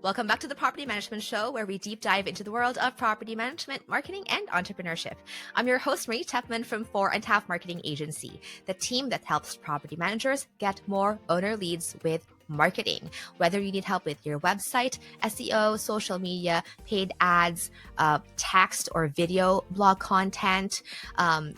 Welcome back to the Property Management Show, where we deep dive into the world of property management, marketing, and entrepreneurship. I'm your host, Marie Tepman from Fourandhalf Marketing Agency, the team that helps property managers get more owner leads with marketing. Whether you need help with your website, SEO, social media, paid ads, text or video blog content,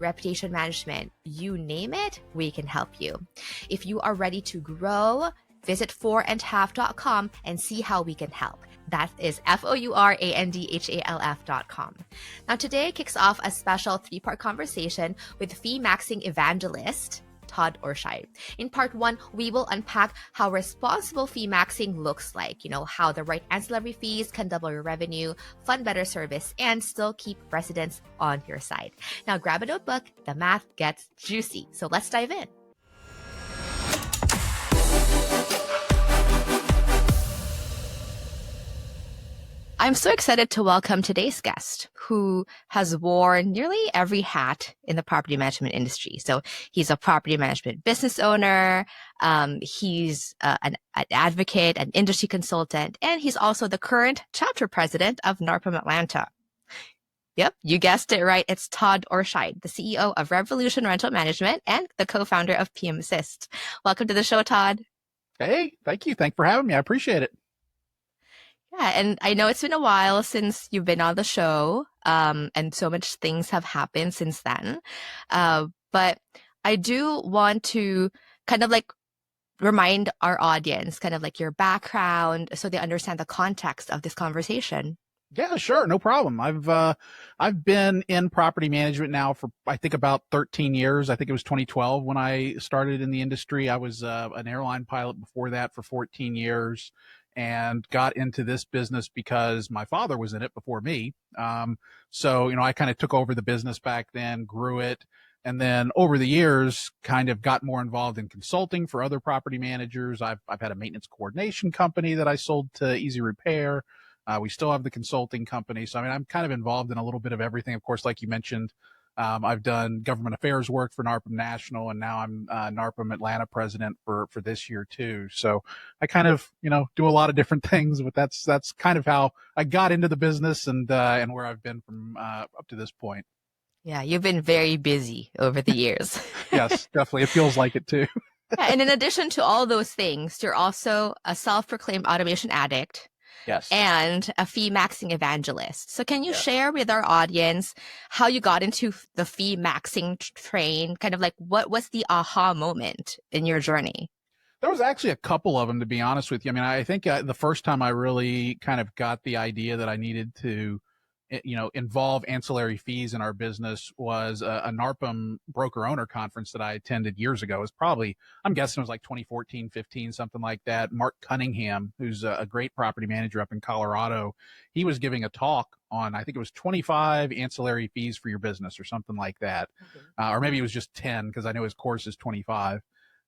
reputation management, you name it, we can help you. If you are ready to grow, visit fourandhalf.com and see how we can help. That is fourandhalf.com. Now, today kicks off a special 3-part conversation with fee maxing evangelist, Todd Ortscheid. In part 1, we will unpack how responsible fee maxing looks like, how the right ancillary fees can double your revenue, fund better service, and still keep residents on your side. Now, grab a notebook. The math gets juicy. So let's dive in. I'm so excited to welcome today's guest, who has worn nearly every hat in the property management industry. So he's a property management business owner, he's an advocate, an industry consultant, and he's also the current chapter president of NARPM Atlanta. Yep, you guessed it right. It's Todd Ortscheid, the CEO of Revolution Rental Management and the co-founder of PM Assist. Welcome to the show, Todd. Hey, thank you. Thanks for having me. I appreciate it. Yeah, and I know it's been a while since you've been on the show, and so much things have happened since then. But I do want to kind of like remind our audience kind of like your background so they understand the context of this conversation. Yeah, sure. No problem. I've been in property management now for, I think, about 13 years. I think it was 2012 when I started in the industry. I was an airline pilot before that for 14 years. And got into this business because my father was in it before me. So, I kind of took over the business back then, grew it. And then over the years, kind of got more involved in consulting for other property managers. I've had a maintenance coordination company that I sold to Easy Repair. We still have the consulting company. So, I'm kind of involved in a little bit of everything. Of course, like you mentioned, I've done government affairs work for NARPM National, and now I'm NARPM Atlanta president for this year too. So I kind of, do a lot of different things, but that's kind of how I got into the business and where I've been from up to this point. Yeah, you've been very busy over the years. Yes, definitely. It feels like it too. Yeah, and in addition to all those things, you're also a self-proclaimed automation addict. Yes. And a fee maxing evangelist. So can you share with our audience how you got into the fee maxing train? Kind of like what was the aha moment in your journey? There was actually a couple of them, to be honest with you. I think the first time I really kind of got the idea that I needed to involve ancillary fees in our business was a NARPM broker owner conference that I attended years ago. It was probably, I'm guessing it was like 2014, 15, something like that. Mark Cunningham, who's a great property manager up in Colorado, he was giving a talk on, I think it was 25 ancillary fees for your business or something like that. Or maybe it was just 10 because I know his course is 25.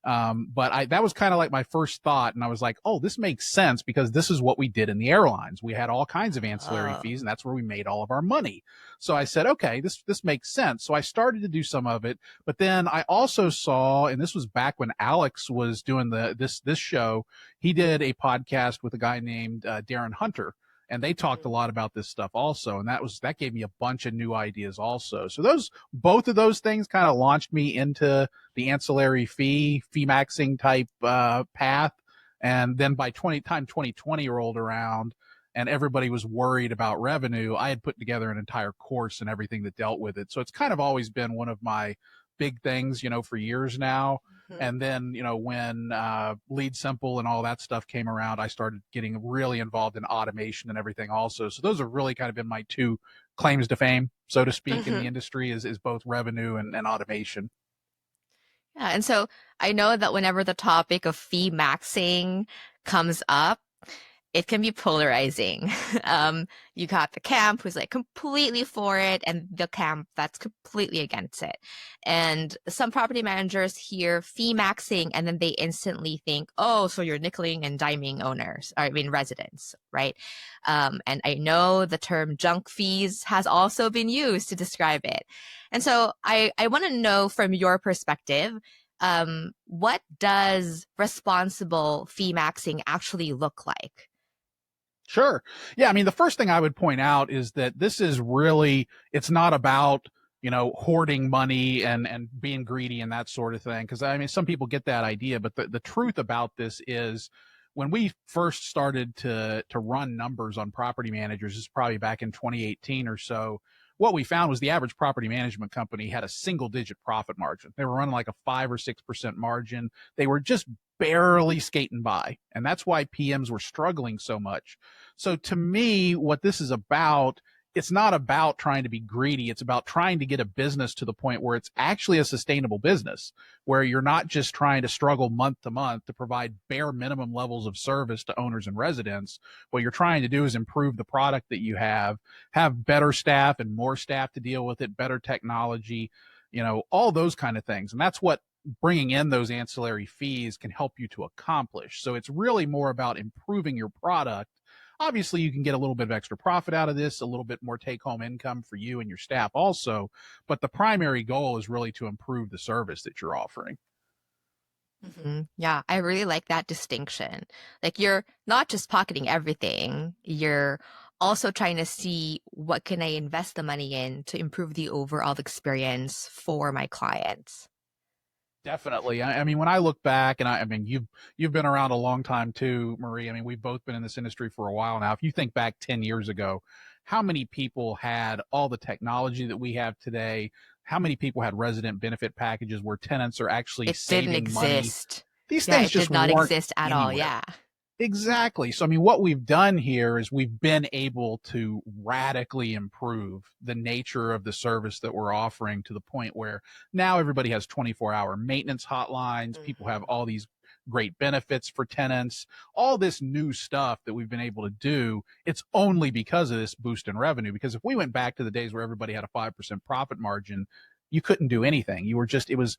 But that was kind of like my first thought. And I was like, oh, this makes sense because this is what we did in the airlines. We had all kinds of ancillary fees, and that's where we made all of our money. So I said, okay, this makes sense. So I started to do some of it, but then I also saw, and this was back when Alex was doing this show, he did a podcast with a guy named Darren Hunter. And they talked a lot about this stuff also. And that gave me a bunch of new ideas also. So both of those things kind of launched me into the ancillary fee maxing type, path. And then by 2020 rolled around and everybody was worried about revenue, I had put together an entire course and everything that dealt with it. So it's kind of always been one of my big things, for years now. And then, when Lead Simple and all that stuff came around, I started getting really involved in automation and everything also. So those have really kind of been my two claims to fame, so to speak, in the industry is both revenue and automation. Yeah, and so I know that whenever the topic of fee maxing comes up, it can be polarizing. You got the camp who's like completely for it and the camp that's completely against it. And some property managers hear fee maxing and then they instantly think, oh, so you're nickeling and diming residents, right? And I know the term junk fees has also been used to describe it. And so I want to know from your perspective, what does responsible fee maxing actually look like? Sure. Yeah. I mean, the first thing I would point out is that this is really, it's not about, hoarding money and being greedy and that sort of thing. Cause I mean, some people get that idea, but the truth about this is when we first started to run numbers on property managers, this is probably back in 2018 or so. What we found was the average property management company had a single digit profit margin. They were running like a 5 or 6% margin. They were just barely skating by. And that's why PMs were struggling so much. So to me, what this is about, it's not about trying to be greedy. It's about trying to get a business to the point where it's actually a sustainable business, where you're not just trying to struggle month to month to provide bare minimum levels of service to owners and residents. What you're trying to do is improve the product that you have better staff and more staff to deal with it, better technology, all those kind of things. And that's what bringing in those ancillary fees can help you to accomplish. So it's really more about improving your product. Obviously, you can get a little bit of extra profit out of this, a little bit more take-home income for you and your staff also, but the primary goal is really to improve the service that you're offering. Yeah, I really like that distinction. Like you're not just pocketing everything, you're also trying to see what can I invest the money in to improve the overall experience for my clients. Definitely. I mean, when I look back, and I mean, you've been around a long time too, Marie. I mean, we've both been in this industry for a while now. If you think back 10 years ago, how many people had all the technology that we have today? How many people had resident benefit packages where tenants are actually It didn't saving money? exist. These Yeah, things it did just not weren't exist at all. anywhere. Yeah. Exactly. So, I mean, what we've done here is we've been able to radically improve the nature of the service that we're offering to the point where now everybody has 24-hour maintenance hotlines. People have all these great benefits for tenants, all this new stuff that we've been able to do. It's only because of this boost in revenue. Because if we went back to the days where everybody had a 5% profit margin, you couldn't do anything. It was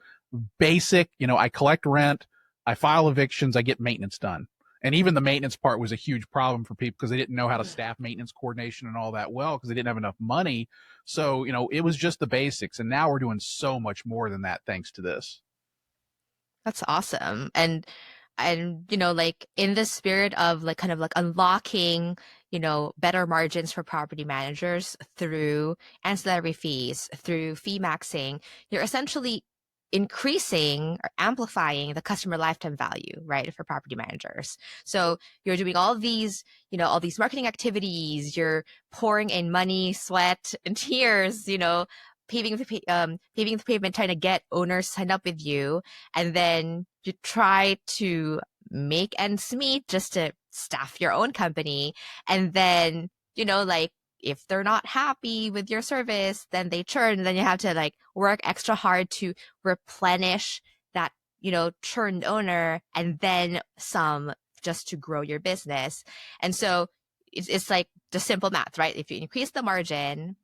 basic. I collect rent, I file evictions, I get maintenance done. And even the maintenance part was a huge problem for people because they didn't know how to staff maintenance coordination and all that well because they didn't have enough money. So, it was just the basics. And now we're doing so much more than that thanks to this. That's awesome. And like in the spirit of like kind of like unlocking, better margins for property managers through ancillary fees, through fee maxing, you're essentially increasing or amplifying the customer lifetime value, right, for property managers. So you're doing all these marketing activities, you're pouring in money, sweat, and tears, paving the pavement, trying to get owners signed up with you, and then you try to make ends meet just to staff your own company, and then like if they're not happy with your service, then they churn, and then you have to like work extra hard to replenish that churned owner, and then some, just to grow your business. And so it's like the simple math, right? If you increase the margin,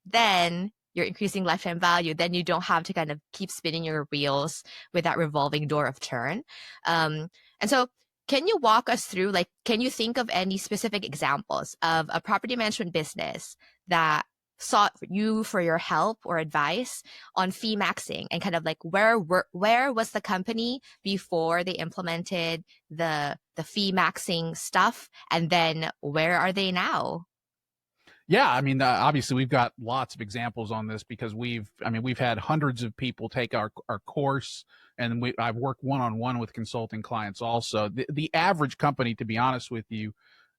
then you're increasing lifetime value, then you don't have to kind of keep spinning your wheels with that revolving door of churn. And so can you walk us through, like, can you think of any specific examples of a property management business that sought you for your help or advice on fee maxing, and kind of like where was the company before they implemented the fee maxing stuff, and then where are they now? Yeah, I mean, obviously we've got lots of examples on this because we've had hundreds of people take our course, and I've worked one-on-one with consulting clients also. The average company, to be honest with you,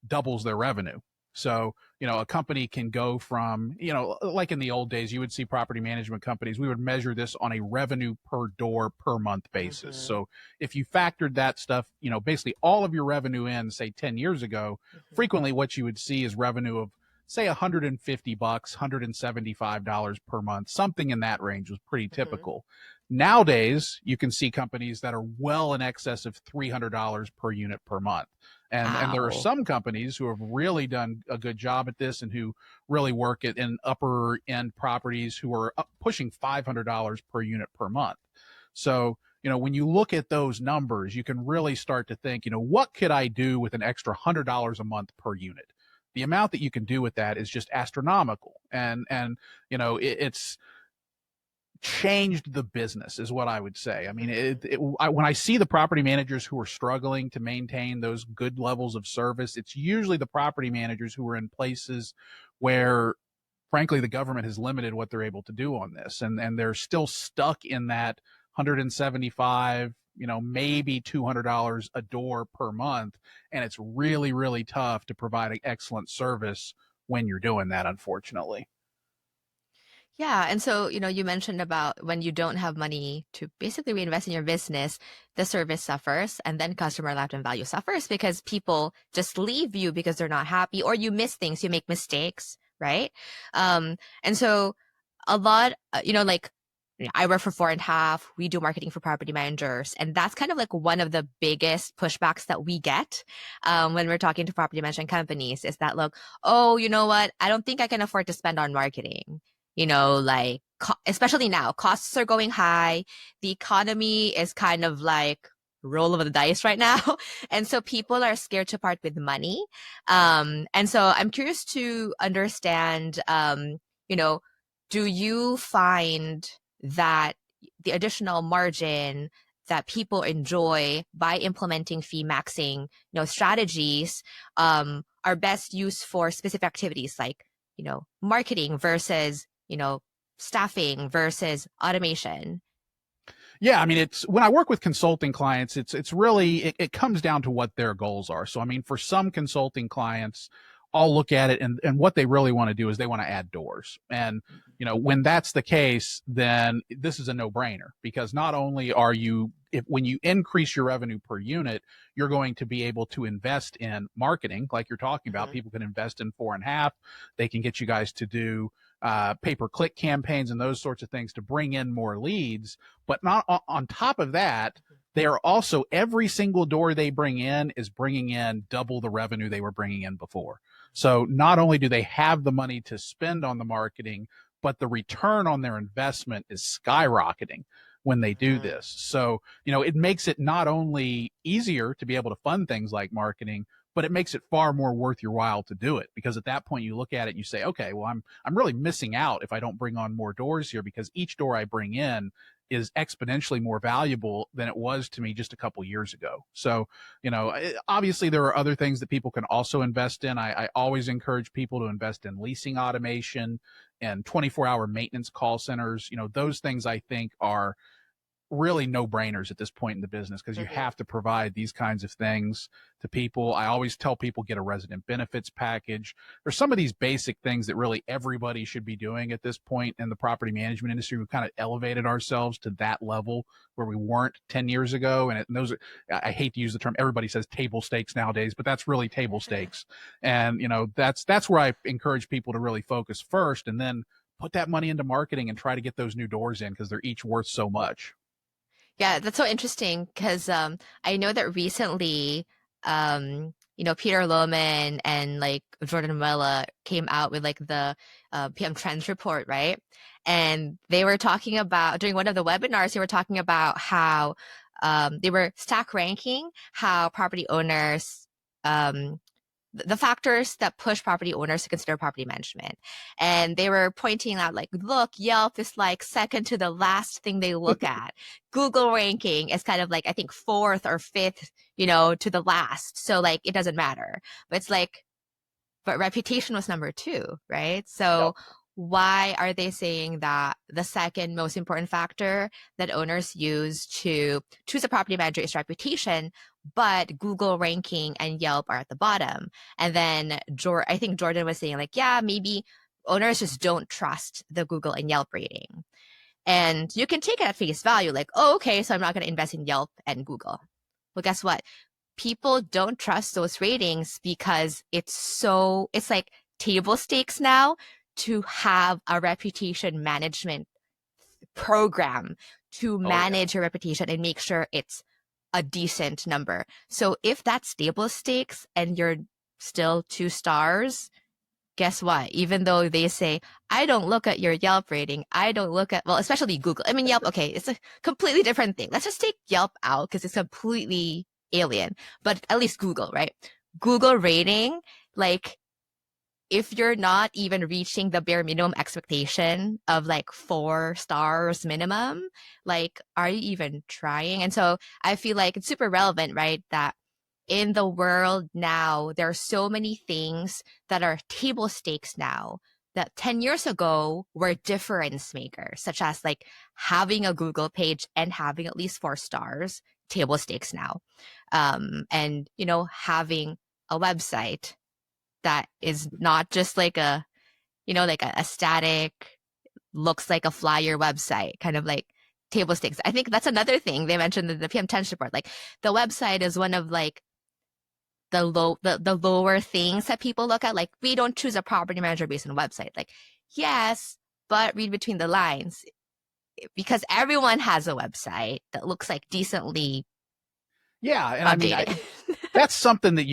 doubles their revenue. So, a company can go from, like in the old days, you would see property management companies, we would measure this on a revenue per door per month basis. So if you factored that stuff, basically all of your revenue in, say 10 years ago, frequently what you would see is revenue of, say, $150, $175 per month, something in that range was pretty typical. Nowadays, you can see companies that are well in excess of $300 per unit per month. And there are some companies who have really done a good job at this and who really work in upper end properties who are pushing $500 per unit per month. So, when you look at those numbers, you can really start to think, what could I do with an extra $100 a month per unit? The amount that you can do with that is just astronomical. And it's changed the business is what I would say. I mean, when I see the property managers who are struggling to maintain those good levels of service, it's usually the property managers who are in places where, frankly, the government has limited what they're able to do on this, and they're still stuck in that 175, maybe $200 a door per month, and it's really, really tough to provide an excellent service when you're doing that, unfortunately. Yeah. And so, you mentioned about when you don't have money to basically reinvest in your business, the service suffers and then customer lifetime value suffers because people just leave you because they're not happy, or you miss things, you make mistakes, right? And so a lot, like I work for Fourandhalf. We do marketing for property managers. And that's kind of like one of the biggest pushbacks that we get when we're talking to property management companies is that, look, oh, you know what? I don't think I can afford to spend on marketing. Like especially now, costs are going high. The economy is kind of like roll of the dice right now. And so people are scared to part with money. And so I'm curious to understand, do you find that the additional margin that people enjoy by implementing fee maxing, strategies, are best used for specific activities like, marketing versus, staffing versus automation? Yeah, I mean, it's when I work with consulting clients, it's really it comes down to what their goals are. So, I mean, for some consulting clients, I'll look at it and what they really want to do is they want to add doors. And, when that's the case, then this is a no-brainer because not only are you, when you increase your revenue per unit, you're going to be able to invest in marketing, like you're talking about. People can invest in Fourandhalf. They can get you guys to do pay-per-click campaigns and those sorts of things to bring in more leads. But not on top of that, they are also, every single door they bring in is bringing in double the revenue they were bringing in before. So not only do they have the money to spend on the marketing, but the return on their investment is skyrocketing when they do this. So, it makes it not only easier to be able to fund things like marketing, but it makes it far more worth your while to do it, because at that point you look at it and you say, okay, well, I'm really missing out if I don't bring on more doors here, because each door I bring in is exponentially more valuable than it was to me just a couple years ago. So, obviously there are other things that people can also invest in. I always encourage people to invest in leasing automation and 24-hour maintenance call centers. Those things I think are really no-brainers at this point in the business, because you have to provide these kinds of things to people. I always tell people, get a resident benefits package. There's some of these basic things that really everybody should be doing at this point in the property management industry. We've kind of elevated ourselves to that level where we weren't 10 years ago. And those are, I hate to use the term, everybody says table stakes nowadays, but that's really table stakes. And, that's where I encourage people to really focus first, and then put that money into marketing and try to get those new doors in, because they're each worth so much. Yeah, that's so interesting because I know that recently, Peter Lohman and like Jordan Muella came out with like the PM Trends report, right? And they were talking about, during one of the webinars, they were talking about how they were stack ranking how property owners, the factors that push property owners to consider property management. And they were pointing out like, look, Yelp is like second to the last thing they look at. Google ranking is kind of like, I think fourth or fifth, to the last. So like, it doesn't matter. But it's like, but reputation was number two, right? So why are they saying that the second most important factor that owners use to choose a property manager is reputation, but Google ranking and Yelp are at the bottom? And then I think Jordan was saying like, yeah, maybe owners just don't trust the Google and Yelp rating. And you can take it at face value, like, oh, okay, so I'm not going to invest in Yelp and Google. Well, guess what? People don't trust those ratings because it's like table stakes now to have a reputation management program to manage your reputation and make sure it's a decent number. So if that's table stakes and you're still 2 stars, guess what? Even though they say, I don't look at your Yelp rating, I don't look at, well, especially Google. I mean, Yelp, okay, it's a completely different thing. Let's just take Yelp out because it's completely alien, but at least Google, right? Google rating, like, if you're not even reaching the bare minimum expectation of like 4 stars minimum, like, are you even trying? And so I feel like it's super relevant, right? That in the world now, there are so many things that are table stakes now that 10 years ago were difference makers, such as like having a Google page and having at least 4 stars, table stakes now. And, you know, having a website that is not just like a, you know, like a static, looks like a flyer website, kind of like table stakes. I think that's another thing they mentioned in the PM10 report. Like the website is one of like the lower things that people look at. Like we don't choose a property manager based on a website. Like, yes, but read between the lines because everyone has a website that looks like decently Yeah, and updated. I mean, that's something that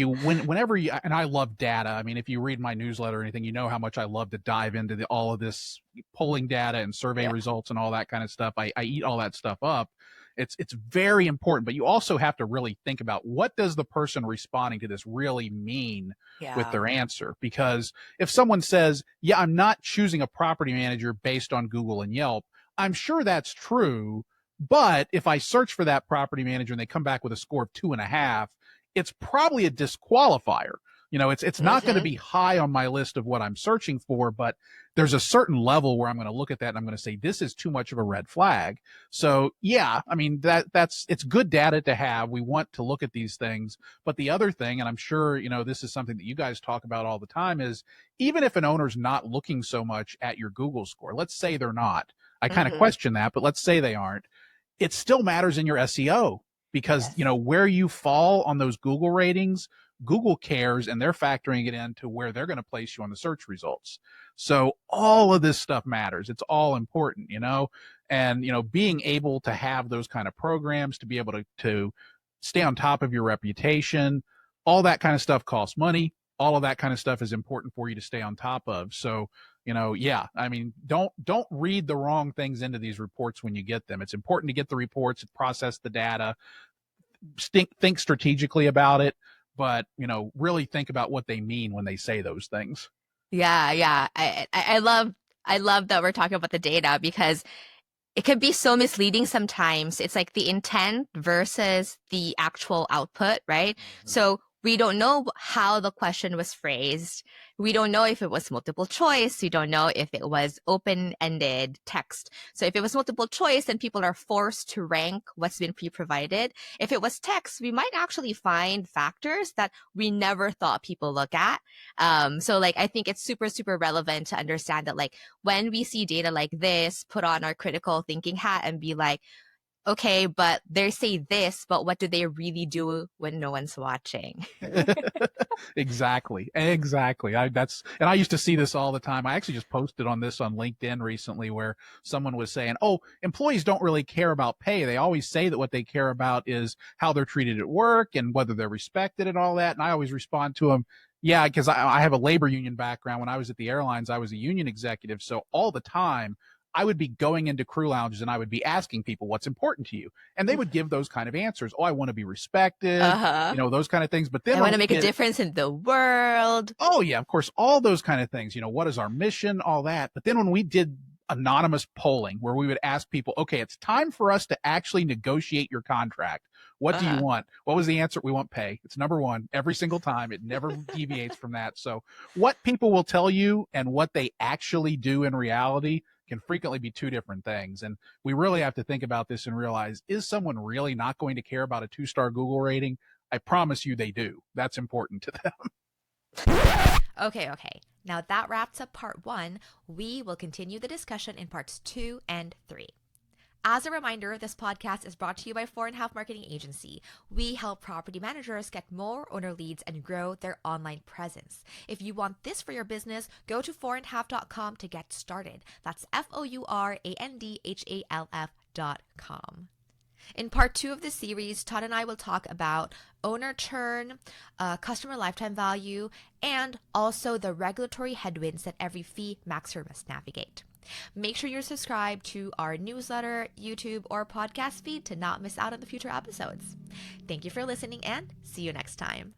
whenever you, and I love data. I mean, if you read my newsletter or anything, you know how much I love to dive into all of this polling data and survey results and all that kind of stuff. I eat all that stuff up. It's very important, but you also have to really think about what does the person responding to this really mean with their answer? Because if someone says, yeah, I'm not choosing a property manager based on Google and Yelp, I'm sure that's true. But if I search for that property manager and they come back with a score of 2.5, it's probably a disqualifier. You know, it's not going to be high on my list of what I'm searching for, but there's a certain level where I'm going to look at that and I'm going to say, this is too much of a red flag. So yeah, I mean, it's good data to have. We want to look at these things. But the other thing, and I'm sure, you know, this is something that you guys talk about all the time, is even if an owner's not looking so much at your Google score, let's say they're not. I kind of question that, but let's say they aren't. It still matters in your SEO because, you know, where you fall on those Google ratings, Google cares and they're factoring it into where they're going to place you on the search results. So all of this stuff matters. It's all important, you know, and, you know, being able to have those kind of programs to be able to stay on top of your reputation, all that kind of stuff costs money. All of that kind of stuff is important for you to stay on top of. So, you know, yeah, I mean, don't read the wrong things into these reports when you get them. It's important to get the reports, process the data, think strategically about it, but, you know, really think about what they mean when they say those things. Yeah. I love that we're talking about the data because it can be so misleading sometimes. It's like the intent versus the actual output, right? So we don't know how the question was phrased. We don't know if it was multiple choice. We don't know if it was open-ended text. So if it was multiple choice, then people are forced to rank what's been pre-provided. If it was text, we might actually find factors that we never thought people look at. So like, I think it's super, super relevant to understand that like when we see data like this, put on our critical thinking hat and be like, okay, but they say this, but what do they really do when no one's watching? Exactly. I used to see this all the time. I actually just posted on this on LinkedIn recently where someone was saying, oh, employees don't really care about pay. They always say that what they care about is how they're treated at work and whether they're respected and all that. And I always respond to them, yeah, because I have a labor union background. When I was at the airlines, I was a union executive. So all the time, I would be going into crew lounges and I would be asking people what's important to you. And they would give those kind of answers. Oh, I want to be respected, you know, those kind of things. But then I want to make a difference in the world. Oh, yeah, of course, all those kind of things. You know, what is our mission, all that. But then when we did anonymous polling where we would ask people, okay, it's time for us to actually negotiate your contract. What do you want? What was the answer? We want pay. It's number one every single time. It never deviates from that. So what people will tell you and what they actually do in reality can frequently be two different things. And we really have to think about this and realize, is someone really not going to care about a 2-star Google rating? I promise you they do. That's important to them. Okay. Now that wraps up part 1. We will continue the discussion in parts 2 and 3. As a reminder, this podcast is brought to you by Fourandhalf Marketing Agency. We help property managers get more owner leads and grow their online presence. If you want this for your business, go to fourandhalf.com to get started. That's fourandhalf.com. In part 2 of this series, Todd and I will talk about owner churn, customer lifetime value, and also the regulatory headwinds that every fee maxer must navigate. Make sure you're subscribed to our newsletter, YouTube, or podcast feed to not miss out on the future episodes. Thank you for listening and see you next time.